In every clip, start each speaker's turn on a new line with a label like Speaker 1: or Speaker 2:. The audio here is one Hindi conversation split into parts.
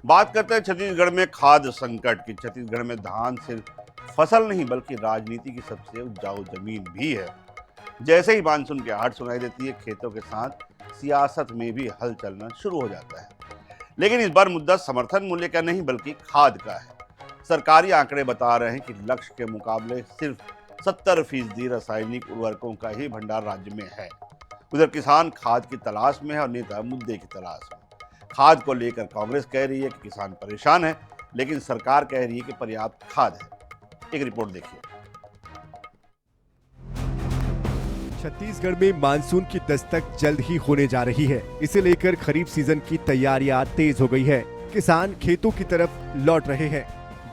Speaker 1: बात करते हैं छत्तीसगढ़ में खाद्य संकट की। छत्तीसगढ़ में धान सिर्फ फसल नहीं बल्कि राजनीति की सबसे उपजाऊ जमीन भी है। जैसे ही मानसून की आहट सुनाई देती है, खेतों के साथ सियासत में भी हल चलना शुरू हो जाता है। लेकिन इस बार मुद्दा समर्थन मूल्य का नहीं बल्कि खाद का है। सरकारी आंकड़े बता रहे हैं कि लक्ष्य के मुकाबले सिर्फ 70% रासायनिक उर्वरकों का ही भंडार राज्य में है। उधर किसान खाद की तलाश में है और नेता मुद्दे की तलाश में। खाद को लेकर कांग्रेस कह रही है कि किसान परेशान है, लेकिन सरकार कह रही है कि पर्याप्त खाद है। एक रिपोर्ट देखिए।
Speaker 2: छत्तीसगढ़ में मानसून की दस्तक जल्द ही होने जा रही है। इसे लेकर खरीफ सीजन की तैयारियां तेज हो गई है। किसान खेतों की तरफ लौट रहे हैं,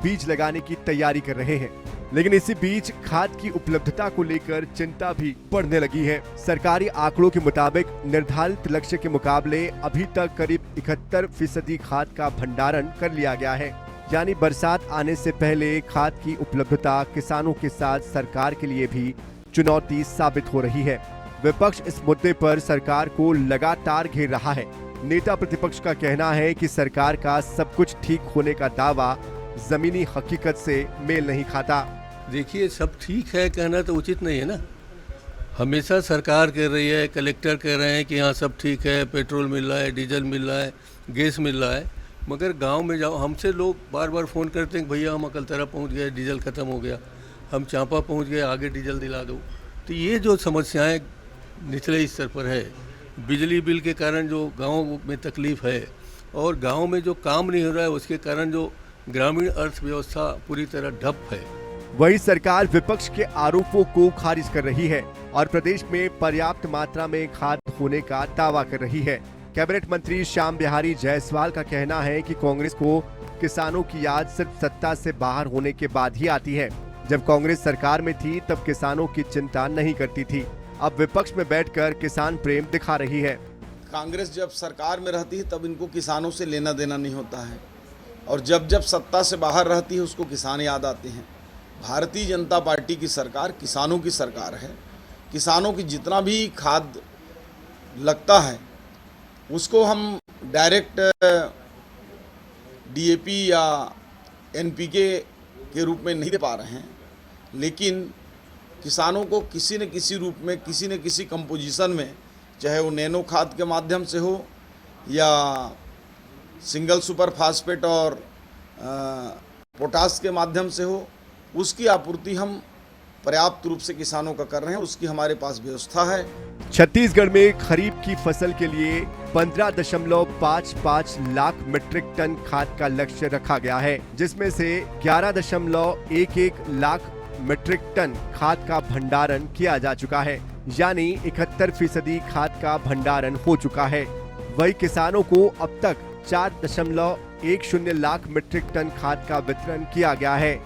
Speaker 2: बीज लगाने की तैयारी कर रहे हैं। लेकिन इसी बीच खाद की उपलब्धता को लेकर चिंता भी बढ़ने लगी है। सरकारी आंकड़ों के मुताबिक निर्धारित लक्ष्य के मुकाबले अभी तक करीब 71% खाद का भंडारण कर लिया गया है। यानी बरसात आने से पहले खाद की उपलब्धता किसानों के साथ सरकार के लिए भी चुनौती साबित हो रही है। विपक्ष इस मुद्दे पर सरकार को लगातार घेर रहा है। नेता प्रतिपक्ष का कहना है कि सरकार का सब कुछ ठीक होने का दावा जमीनी हकीकत से मेल नहीं खाता।
Speaker 3: देखिए, सब ठीक है कहना तो उचित नहीं है ना। हमेशा सरकार कह रही है, कलेक्टर कह रहे हैं कि हाँ सब ठीक है, पेट्रोल मिल रहा है, डीजल मिल रहा है, गैस मिल रहा है। मगर गांव में जाओ, हमसे लोग बार बार फ़ोन करते हैं कि भैया हम अकलतरा पहुंच गए, डीजल ख़त्म हो गया, हम चांपा पहुंच गए, आगे डीजल दिला दो। तो ये जो समस्याएं निचले स्तर पर है, बिजली बिल के कारण जो गाँव में तकलीफ़ है और गाँव में जो काम नहीं हो रहा है उसके कारण जो ग्रामीण अर्थव्यवस्था पूरी तरह ठप है।
Speaker 2: वही सरकार विपक्ष के आरोपों को खारिज कर रही है और प्रदेश में पर्याप्त मात्रा में खाद होने का दावा कर रही है। कैबिनेट मंत्री श्याम बिहारी जायसवाल का कहना है कि कांग्रेस को किसानों की याद सिर्फ सत्ता से बाहर होने के बाद ही आती है। जब कांग्रेस सरकार में थी तब किसानों की चिंता नहीं करती थी। अब विपक्ष में बैठकर किसान प्रेम दिखा रही है।
Speaker 4: कांग्रेस जब सरकार में रहती है तब इनको किसानों से लेना देना नहीं होता है, और जब जब सत्ता से बाहर रहती है उसको किसान याद आते हैं। भारतीय जनता पार्टी की सरकार किसानों की सरकार है। किसानों की जितना भी खाद लगता है उसको हम डायरेक्ट डीएपी या एनपीके के रूप में नहीं दे पा रहे हैं, लेकिन किसानों को किसी न किसी रूप में, किसी न किसी कंपोजिशन में, चाहे वो नैनो खाद के माध्यम से हो या सिंगल सुपर फास्फेट और पोटास के माध्यम से हो, उसकी आपूर्ति हम पर्याप्त रूप से किसानों का कर रहे हैं। उसकी हमारे पास व्यवस्था है।
Speaker 2: छत्तीसगढ़ में खरीफ की फसल के लिए 15.55 लाख मीट्रिक टन खाद का लक्ष्य रखा गया है, जिसमें से 11.11 लाख मीट्रिक टन खाद का भंडारण किया जा चुका है। यानी 71% खाद का भंडारण हो चुका है। वही किसानों को अब तक 4.10 लाख मीट्रिक टन खाद का वितरण किया गया है।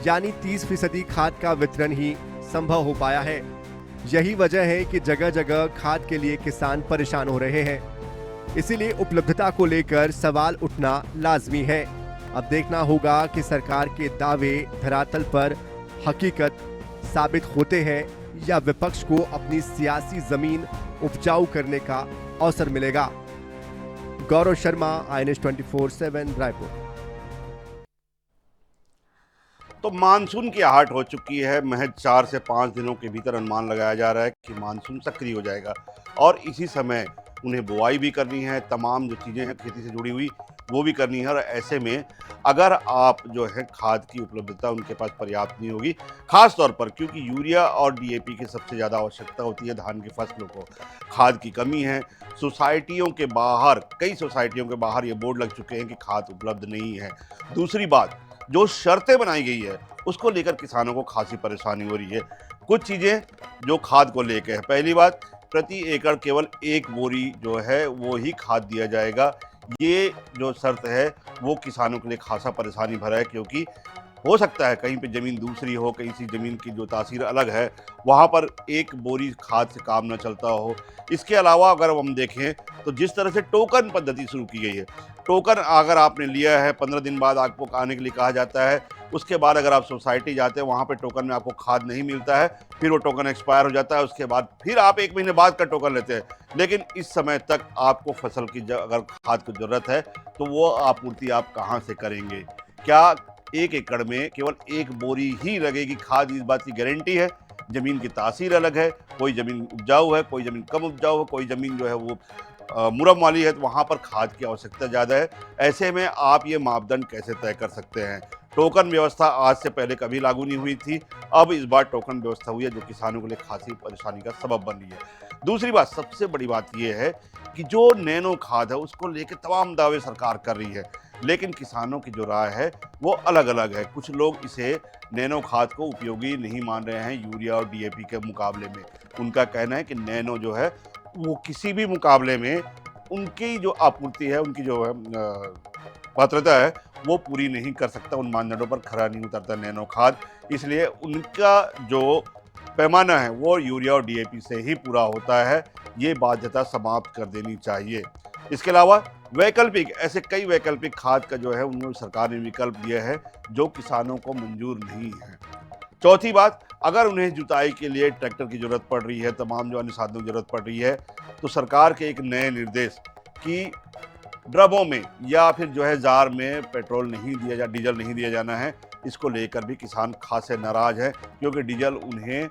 Speaker 2: यानी 30% खाद का वितरण ही संभव हो पाया है। यही वजह है कि जगह जगह खाद के लिए किसान परेशान हो रहे हैं। इसीलिए उपलब्धता को लेकर सवाल उठना लाजमी है। अब देखना होगा कि सरकार के दावे धरातल पर हकीकत साबित होते हैं या विपक्ष को अपनी सियासी जमीन उपजाऊ करने का अवसर मिलेगा। गौरव शर्मा, INS 24/7 रायपुर।
Speaker 1: तो मानसून की आहट हो चुकी है। महज 4 से 5 दिनों के भीतर अनुमान लगाया जा रहा है कि मानसून सक्रिय हो जाएगा और इसी समय उन्हें बुआई भी करनी है, तमाम जो चीज़ें हैं खेती से जुड़ी हुई वो भी करनी है। और ऐसे में अगर आप जो है खाद की उपलब्धता उनके पास पर्याप्त नहीं होगी, खास तौर पर क्योंकि यूरिया और डीएपी की सबसे ज़्यादा आवश्यकता होती है धान की फसलों को, खाद की कमी है। सोसाइटियों के बाहर, कई सोसाइटियों के बाहर ये बोर्ड लग चुके हैं कि खाद उपलब्ध नहीं है। दूसरी बात, जो शर्तें बनाई गई है उसको लेकर किसानों को खासी परेशानी हो रही है। कुछ चीज़ें जो खाद को लेकर है, पहली बात, प्रति एकड़ केवल 1 बोरी जो है वो ही खाद दिया जाएगा। ये जो शर्त है वो किसानों के लिए खासा परेशानी भरा है, क्योंकि हो सकता है कहीं पे ज़मीन दूसरी हो, कहीं सी ज़मीन की जो तासीर अलग है, वहाँ पर एक बोरी खाद से काम न चलता हो। इसके अलावा अगर हम देखें तो जिस तरह से टोकन पद्धति शुरू की गई है, टोकन अगर आपने लिया है 15 दिन बाद आपको आने के लिए कहा जाता है, उसके बाद अगर आप सोसाइटी जाते हैं वहाँ पे टोकन में आपको खाद नहीं मिलता है, फिर वो टोकन एक्सपायर हो जाता है, उसके बाद फिर आप 1 महीने बाद का टोकन लेते हैं। लेकिन इस समय तक आपको फसल की अगर खाद की ज़रूरत है तो वो आपूर्ति आप कहाँ से करेंगे? क्या 1 एकड़ में केवल 1 बोरी ही लगेगी खाद, इस बात की गारंटी है? ज़मीन की तासीर अलग है, कोई ज़मीन उपजाऊ है, कोई ज़मीन कम उपजाऊ है, कोई ज़मीन जो है वो मुरम वाली है, तो वहाँ पर खाद की आवश्यकता ज़्यादा है। ऐसे में आप ये मापदंड कैसे तय कर सकते हैं? टोकन व्यवस्था आज से पहले कभी लागू नहीं हुई थी, अब इस बार टोकन व्यवस्था हुई है जो किसानों के लिए खासी परेशानी का सबब बन रही है। दूसरी बात, सबसे बड़ी बात ये है कि जो नैनो खाद है उसको लेके तमाम दावे सरकार कर रही है, लेकिन किसानों की जो राय है वो अलग-अलग है। कुछ लोग इसे नैनो खाद को उपयोगी नहीं मान रहे हैं यूरिया और डीएपी के मुकाबले में। उनका कहना है कि नैनो जो है वो किसी भी मुकाबले में उनकी जो आपूर्ति है, उनकी जो है पात्रता है वो पूरी नहीं कर सकता, उन मानदंडों पर खरा नहीं उतरता नैनो खाद। इसलिए उनका जो पैमाना है वो यूरिया और डीएपी से ही पूरा होता है। ये बाध्यता समाप्त कर देनी चाहिए। इसके अलावा वैकल्पिक, ऐसे कई वैकल्पिक खाद का जो है उन्होंने सरकार ने विकल्प दिया है जो किसानों को मंजूर नहीं है। चौथी बात, अगर उन्हें जुताई के लिए ट्रैक्टर की ज़रूरत पड़ रही है, तमाम जो अन्य साधनों की ज़रूरत पड़ रही है, तो सरकार के एक नए निर्देश कि ड्रमों में या फिर जो है जार में पेट्रोल नहीं दिया जा डीजल नहीं दिया जाना है, इसको लेकर भी किसान खासे नाराज़ हैं, क्योंकि डीजल उन्हें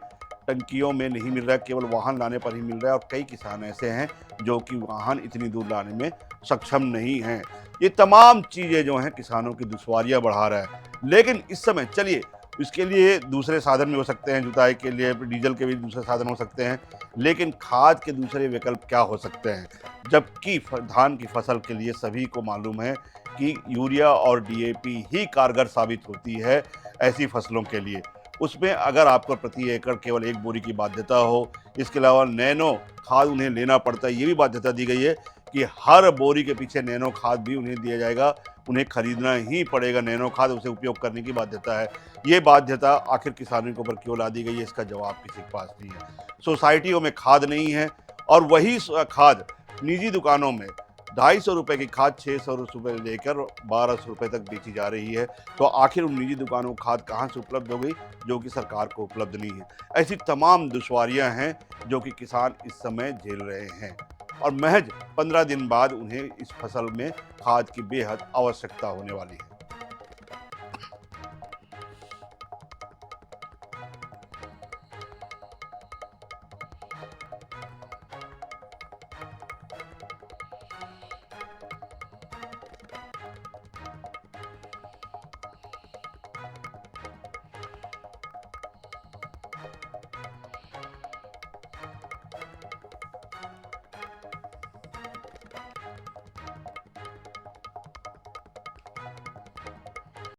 Speaker 1: टंकियों में नहीं मिल रहा है, केवल वाहन लाने पर ही मिल रहा है और कई किसान ऐसे हैं जो कि वाहन इतनी दूर लाने में सक्षम नहीं हैं। ये तमाम चीज़ें जो हैं किसानों की दुश्वारियाँ बढ़ा रहा है। लेकिन इस समय चलिए, इसके लिए दूसरे साधन भी हो सकते हैं, जुताई के लिए डीजल के भी दूसरे साधन हो सकते हैं, लेकिन खाद के दूसरे विकल्प क्या हो सकते हैं? जबकि धान की फसल के लिए सभी को मालूम है कि यूरिया और डीएपी ही कारगर साबित होती है ऐसी फसलों के लिए। उसमें अगर आपको प्रति एकड़ केवल 1 बोरी की बाध्यता हो, इसके अलावा नैनो खाद उन्हें लेना पड़ता है, ये भी बाध्यता दी गई है कि हर बोरी के पीछे नैनो खाद भी उन्हें दिया जाएगा, उन्हें खरीदना ही पड़ेगा नैनो खाद, उसे उपयोग करने की बाध्यता है। ये बाध्यता आखिर किसानों के ऊपर क्यों ला दी गई है, इसका जवाब किसी के पास नहीं है। सोसाइटियों में खाद नहीं है और वही खाद निजी दुकानों में 250 रुपये की खाद 600 रुपये लेकर 1200 रुपये तक बेची जा रही है। तो आखिर उन निजी दुकानों को खाद कहाँ से उपलब्ध हो गई जो कि सरकार को उपलब्ध नहीं है। ऐसी तमाम दुश्वारियां हैं जो कि किसान इस समय झेल रहे हैं और महज 15 दिन बाद उन्हें इस फसल में खाद की बेहद आवश्यकता होने वाली है।